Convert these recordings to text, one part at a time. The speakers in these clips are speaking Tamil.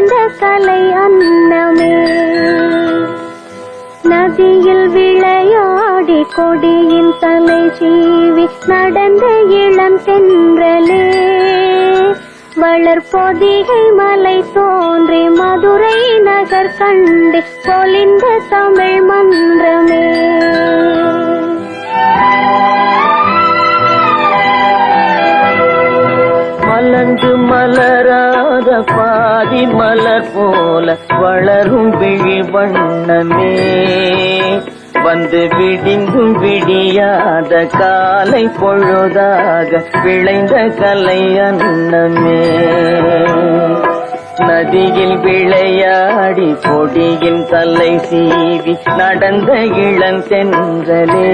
விளைந்த கலை அன்னமே. நதியில் விளையாடி கொடியின் தலை சீவி நடந்த இளம் தென்றலே. வளர்பொதிகை மலை தோன்றி மதுரை நகர் கண்டு பொலிந்த தமிழ் மன்றமே. மலர்ந்து மலராத பாதி மலர் போல வளரும் விழி வண்ணமே. வந்து விடிந்தும் விடியாத காலை பொழுதாக விளைந்த கலை அன்னமே. நதியில் விளையாடி கொடியின் தலை சீவி நடந்த இளம் தென்றலே.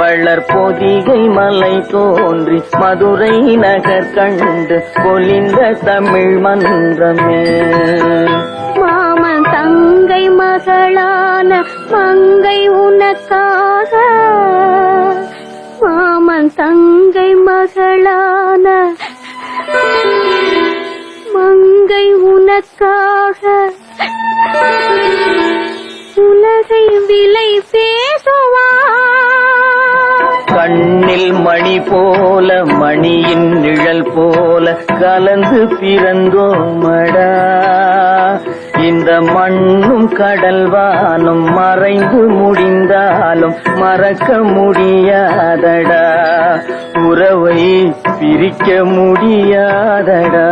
வளர்பொதிகை மலை தோன்றி மதுரை நகர் கண்டு பொலிந்த தமிழ் மன்றமே. மாமன் தங்கை மகளான மங்கை உனக்காக. மாமன் தங்கை மகளான மங்கை உனக்காக உலகை விலை பேசுவார். கண்ணில் மணி போல மணியின் நிழல் போல கலந்து பிறந்தோமடா. இந்த மண்ணும் கடல் வானும் மறைந்து முடிந்தாலும் மறக்க முடியாதடா. உறவை பிரிக்க முடியாதடா.